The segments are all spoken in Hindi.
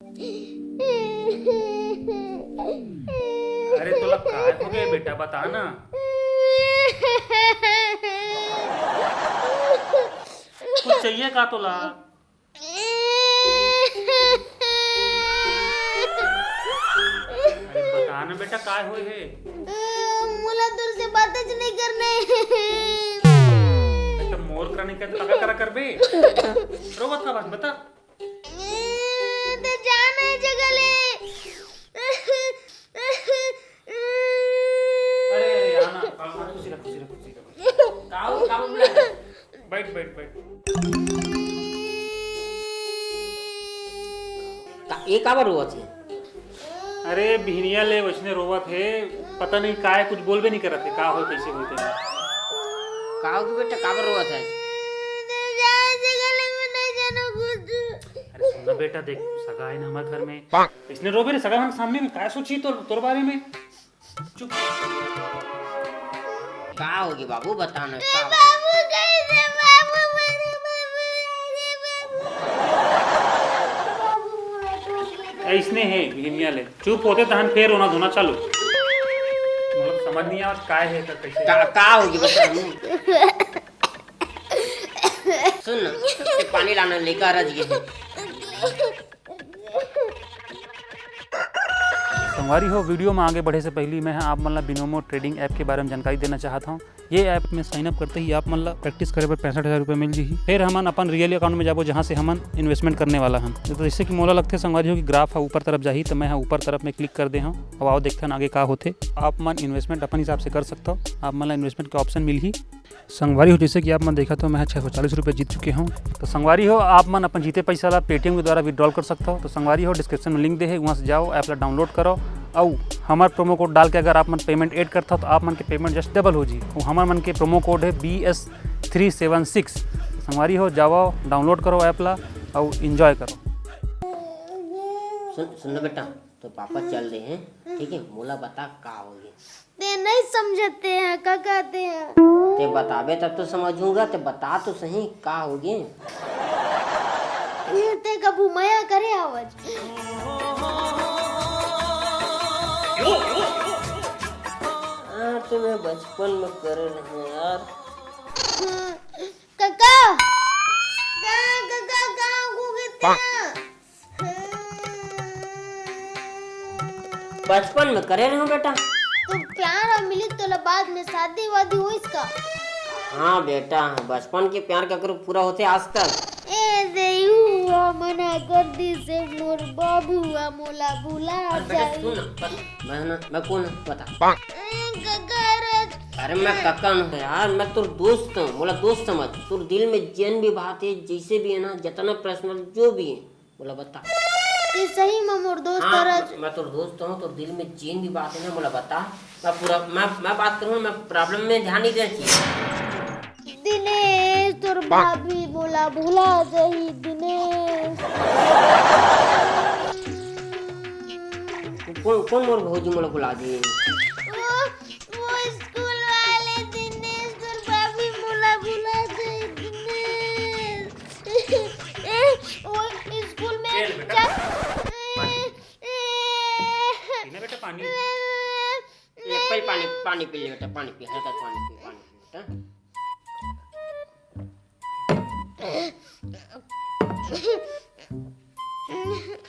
अरे तुला काय हो गए बेटा, बता ना। कुछ चाहिए का तुला? अरे बता ना बेटा, काय होय हे? मला तुझसे बातच नाही करणे। बेटा मोर करने का तो करा कर बे। रोबत का बात बता। ते जान है जगले। अरे आना खुशी रख खुशी रख खुशी रख। काऊ काऊ बोला बैठ बैठ बैठ। ये का बार हुआ छे? अरे बिहनिया ले वैसने रोवत है, पता नहीं काय कुछ बोल भी नहीं करत है, का हो कैसे होते हैं। काऊ की बेटा का बार हुआ था? अरे सुनना बेटा, देख सगा है ना हमारे घर में, इसने रो भी सगा हमारे सामने में काय सोची तो तोर बारे में। चुप। का होगी बाबू बताना का? बाबू कैसे बाबू मेरे बाबू इसने है बिहनिया ले, चुप होते तहन फिर रोना धोना चालू। मतलब समझ नहीं आ काय है का कैसे। का होगी बता। सुन ये पानी लाना लेकर आ जी। संगवारी हो, वीडियो में आगे बढ़े से पहले मैं आप मतलब बिनोमो ट्रेडिंग ऐप के बारे में जानकारी देना चाहता हूँ। ये ऐप में साइन अप करते ही आप मतलब प्रैक्टिस करे पर 65,000 रुपये मिल जी। फिर हमन अपन रियल अकाउंट में जाबो जहाँ से हमन इन्वेस्टमेंट करने वाला हम। तो जैसे कि मोला लगते संगवारी हो कि ग्राफ है ऊपर तरफ जाही, तो मैं ऊपर तरफ में क्लिक कर दे हूँ। अब आओ देखते हैं आगे का होते। आप मन इन्वेस्टमेंट अपन हिसाब से कर सकता हो। आप मतलब इन्वेस्टमेंट का ऑप्शन मिल ही संगवारी हो, जैसे कि आप मन देखा तो मैं 640 रुपये जीत चुके हूँ। तो संगवारी हो, आप मन अपन जीते पैसा ला पेटीएम के द्वारा विड्रॉल कर सकता हो। तो संगवारी हो, डिस्क्रिप्शन में लिंक दे है, वहाँ से जाओ, ऐप ला डाउनलोड करो और हमारे प्रोमो कोड डाल के अगर आप मन पेमेंट ऐड करता हो तो आप मन के पेमेंट जस्ट डबल हो जी। वो हमारे मन के प्रोमो कोड है BS376। संगवारी हो, जाओ डाउनलोड करो ऐप ला और इंजॉय करो। सुन बेटा, तो पापा चल रहे हैं, ठीक है? मोला बता का होगी। ते नहीं समझते हैं, क्या कहते हैं? ते बताबे तब तो समझूंगा, ते बता तो सही का होगी। ते कबू मया करे आवाज। तो मैं बचपन में कर रहे हैं यार। काका काका कहाँ को गए? बचपन में करे रहे हो बेटा। तो प्यार मिली तो बाद में शादी वादी हो इसका। हाँ बेटा, बचपन के प्यार का करो पूरा होते आज तक। ए देहुआ मना कर दी से मोर बाबू मोला बुला जाए। मैं कौन बता? अरे मैं कक्का हूँ यार, मैं तुर दोस्त हूँ। बोला दोस्त समझ, तुर दिल में जैन भी बात है, जैसे भी है ना, जितना पर्सनल जो भी है बोला बता। ये सही में मोर दोस्त हाँ, तरह। मैं तुर दोस्त हूँ, तो दिल में जैन भी बात है ना, बोला बता। मैं पूरा मैं बात करूँ, मैं प्रॉब्लम में ध्यान नहीं देना चाहिए। दिनेश तोर भाभी बोला भूला जाई दिनेश। कौन मोर भौजी मोला बुला दी? वो स्कूल वाले दिनेश तोर भाभी बोला भूला जाई दिनेश। वो स्कूल में बेटा पानी ले पहले पानी पी ले बेटा, पानी पी, हल्का पानी पी बेटा।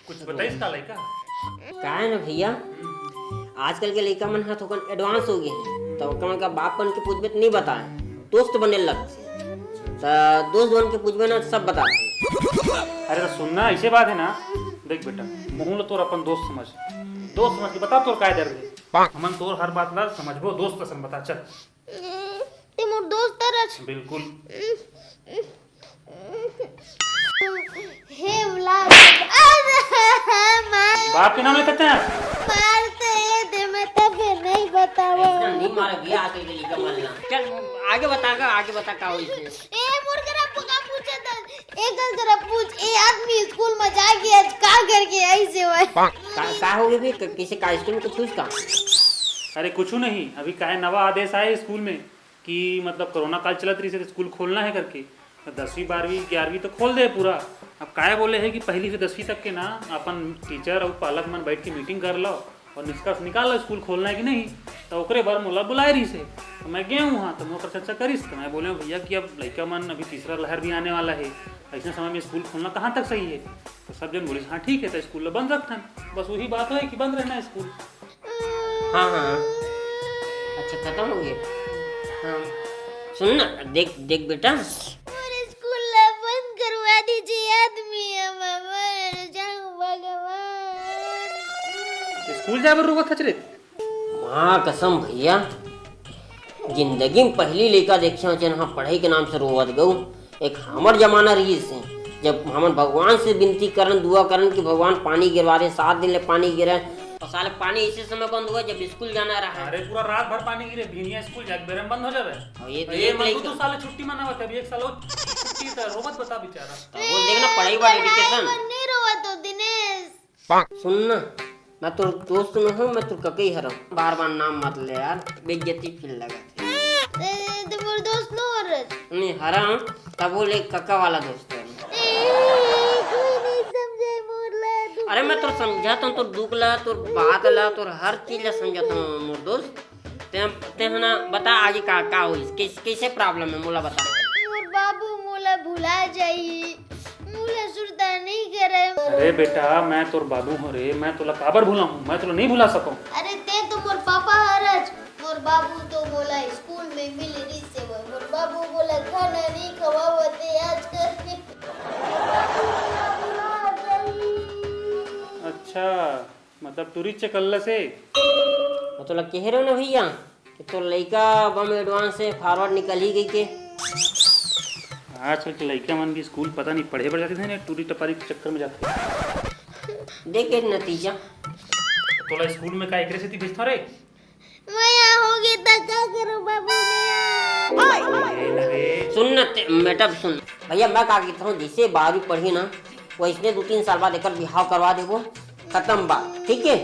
कुछ बताइए इसका लड़का का है ना भैया, आजकल के लड़का मन हाथ होकर एडवांस हो गए हैं, तो कमन का बाप बन के पूछबे तो नहीं बताए, दोस्त बनने लग तो दोस्त बन के पूछबे ना सब बताते। अरे तो सुनना ऐसे बात है ना, देख बेटा मोहन तोर अपन दोस्त समझ के बता तोर काय दर्द है। हमन तोर हर बात ला समझबो, दोस्त कसम बता चल। ते मोर दोस्त तरह। बिल्कुल। हे व्लाग बाप के नाम लेते हैं। मारते दे, मैं तब नहीं बतावा। नहीं मारा भैया, आगे के लड़का मारना। चल आगे बता का होई से। ए मोर करा का पूछे था, एक गल जरा पूछ, ए आदमी स्कूल में जा के आज का करके ऐसे हुआ का होगे भी किसी का स्कूल में कुछ पूछ का? अरे कुछ नहीं, अभी का नवा आदेश आए स्कूल में कि मतलब कोरोना काल चलत रही से स्कूल खोलना है करके, 10वीं 12वीं 11वीं तो खोल दे पूरा। अब काय बोले है कि 1ली से 10वीं तक के ना अपन टीचर और पालक मन बैठ के मीटिंग कर लो और निष्कर्ष निकाल लो स्कूल खोलना है कि नहीं। तो ओकरे बार मोला बुलाए रही से तो मैं गया वहाँ तो मोकर चर्चा करीस तो मैं बोले भैया कि अब लड़का मन अभी तीसरा लहर भी आने वाला है, ऐसे समय में स्कूल खोलना कहाँ तक सही है। तो सब जन बोले हाँ ठीक है तो स्कूल बंद रखना, बस वही बात है कि बंद रहना है स्कूल। हाँ हाँ अच्छा खत्म हो गया। हाँ सुन ना, देख देख बेटा, और स्कूल बंद करवा दीजिए आदमी है मामा, जाऊं भगवान। स्कूल जाए रुको थचरे माँ कसम भैया, जिंदगी में पहली लड़का देखे जन हाँ पढ़ाई के नाम से रोवत गऊ। एक हमर जमाना रही से जब हम भगवान से विनती करन दुआ करन कि भगवान पानी गिरवा दे, 7 दिन ले पानी गिरे और साले पानी इसी समय बंद हुआ जब स्कूल जाना रहा। अरे पूरा रात भर पानी गिरे भिनिया स्कूल जाके बेरम बंद हो जावे। और ये ये मजदूर तो साले छुट्टी मनावत है, अभी 1 साल और छुट्टी था, रोबत बता बेचारा। तो बोल देख ना पढ़ाई बा डेडिकेशन। नहीं रोवा तो दिनेश। सुन ना, मैं तो दोस्त में हूँ, मैं तो ककई हरा, बार बार नाम मत ले यार, बेइज्जती फील लगा तो मोर दोस्त नो और नहीं हरा हूँ तब बोले कक्का वाला दोस्त है। कोई नहीं समझे मोरला तू। अरे मैं तो समझाता हूँ, तो दुख ला, तो बात ला, तो हर चीज ला समझाता हूँ मोर दोस्त। ते है ना बता आगे का हुई, कैसे प्रॉब्लम है मोला बता। मोर बाबू मोला भुला जाई, मोला सुरता नहीं करे। अरे बेटा मैं तोर बाबू हो रे, मैं तोला काबर भूला हूँ, मैं तोला नहीं भुला सकूँ। अरे ते तो मोर पापा हरज, मोर बाबू तो मोला स्कूल में मिल रही से वो मोर बाबू बोला खाना नहीं खवावते आज करके। अच्छा मतलब टूरी चकल्ला से मैं तो कह रहे हो ना भैया कि तो लड़का बम एडवांस से फॉरवर्ड निकल ही गई के। आजकल के लड़का मन भी स्कूल पता नहीं पढ़े पड़ जाते थे ना, टूरी टपारी के चक्कर में जाते। देख एक नतीजा तोला स्कूल में का एकरे से भेजता रे। मैं यहाँ होगी तो क्या करूँ बाबू मैं। सुन ना बेटा सुन भैया, मैं का कहता हूँ जैसे 12वीं पढ़ी ना वैसे 2-3 साल बाद एक बिहाव करवा देबो, खत्म बात, ठीक है।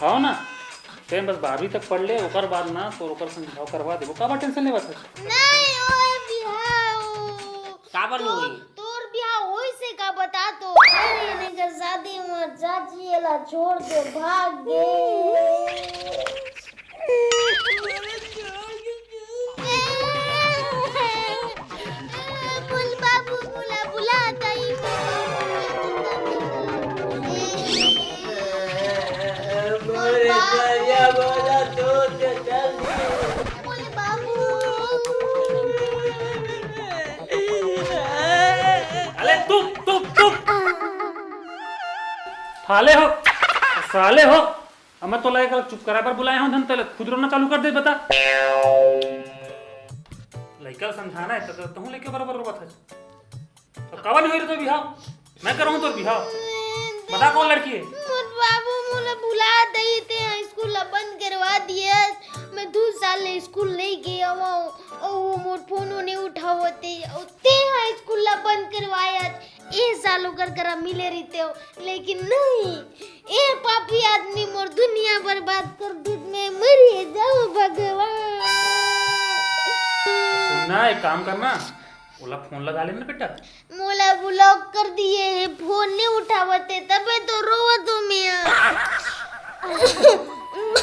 हाँ ना तेम बस 12वीं तक पढ़ ले, ओकर बाद ना तो ओकर संग बिहाव करवा देबो, काबर टेंशन लेवत है। नहीं ओए बिहाव काबर नहीं हुई तोर बिहाव होई से का बता तो। अरे ने कर शादी में चाची एला छोड़ के भाग गए। बोल बाबू बोला बुलाता ही बोले बाबू। अरे तू फाले हो साले हो, अब मैं तोला एक चुप करा पर बुलाया हूँ, धन तले खुद रोना चालू कर दे। बता लड़का समझाना है तो तू लेके बराबर रोबत है तो काबर नहीं हो रही तो बिहाव, मैं कर रहा हूँ तो बिहाव। बता कौन लड़की है। मोर बाबू मोला बुला दई थे स्कूल बंद करवा दिए। मैं 2 साल ले स्कूल नहीं गया हूँ और वो मोर फोन नहीं उठावते ते स्कूल बंद करवाया। ए साल कर करा मिले रहते हो लेकिन नहीं, ए पापी आदमी मोर दुनिया बर्बाद कर दी, मैं मरी जाऊँ भगवान। सुनना एक काम करना, ओला फोन लगा लेना बेटा। मोला ब्लॉक कर दिए, फोन नहीं उठावते तबे तो रोवत हूँ मैं।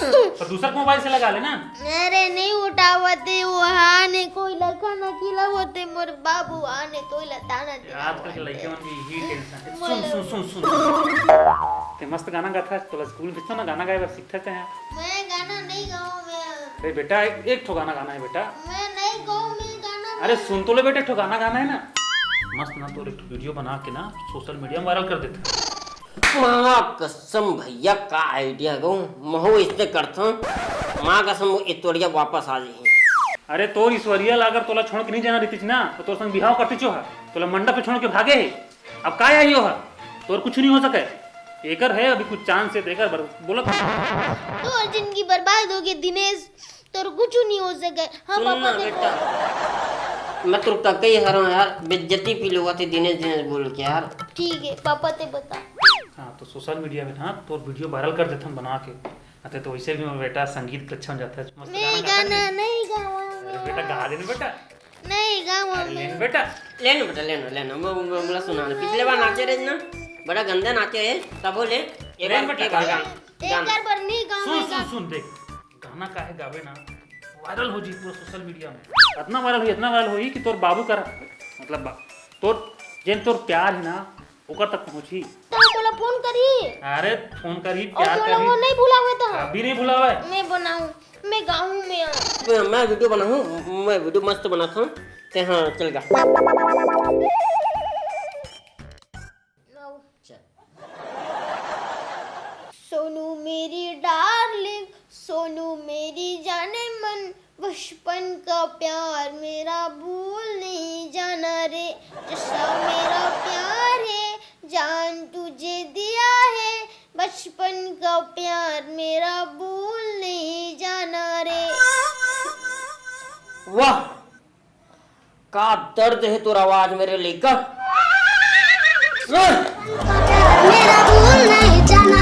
तो दूसरा मोबाइल से लगा लेना। अरे नहीं उठावते, वो आने कोई खाना खिलावते मोर बाबू आने कोई ताना आजकल के लड़के मन की यही टेंशन है। सुन सुन सुन सुन ते मस्त गाना गाता है, तो स्कूल में ना गाना गाए बर सीखते हैं। मैं गाना नहीं गाऊं मैं। अरे बेटा एक ठो गाना गाना है बेटा। मैं नहीं गाऊं मैं गाना। अरे सुन तो ले बेटा, एक ठो गाना गाना है ना मस्त ना, तो एक वीडियो बना के ना सोशल मीडिया में वायरल कर देते। माँ कसम भैया का आइडिया गो महू इससे करता हूँ, माँ कसम इतोड़िया वापस आ जाए। अरे तोर ईश्वरिया अगर तोला छोड़ के नहीं जाना रहती ना तो तोर संग बिहाव करती चो है, तोला मंडप पे छोड़ के भागे है। अब का आई हो है तोर कुछ नहीं हो सके, एकर है अभी कुछ चांस है एकर बोला तो जिंदगी बर्बाद हो गई दिनेश, तो कुछ नहीं हो सके। हम सुनना बेटा, मैं तो ककई हरा यार, बेइज्जती फील हुआ थी दिनेश दिनेश बोल के यार। ठीक है पापा ते बता। हाँ तो सोशल मीडिया में ना तो वीडियो वायरल कर देते हम बना के। अते तो वैसे भी मेरा बेटा संगीत अच्छा हो जाता है, मस्त नहीं गाना गाना नहीं गावा। अरे बेटा गा देना बेटा। नहीं गाँव में बेटा लेना बोला सुना पिछले बार नाचे रहे ना बड़ा गंदा नाचे है तब बोले एक बार बेटा, एक बार एक बार पर नहीं गाँव सुन में सुन सुन देख गाना काहे गावे ना वायरल हो जी पूरा सोशल मीडिया में इतना वायरल हुई कि तोर बाबू कर मतलब तोर जेन तोर प्यार है ना ओकर तक पहुंची तो मोला फोन करी अरे फोन करी और प्यार मोला वो करी नहीं बुलावे तो अभी नहीं बुलावे मैं बनाऊं मैं गाँव में आऊं। मैं वीडियो बनाऊं मैं वीडियो मस्त बनाता हूँ ते हाँ चलेगा सोनू मेरी डार्लिंग सोनू मेरी जाने मन बचपन का प्यार मेरा भूल नहीं जाना रे जैसा मेरा प्यार है जान तुझे दिया है बचपन का प्यार मेरा भूल नहीं जाना रे। वाह का दर्द है तोर आवाज मेरे लेकर मेरा भूल नहीं जाना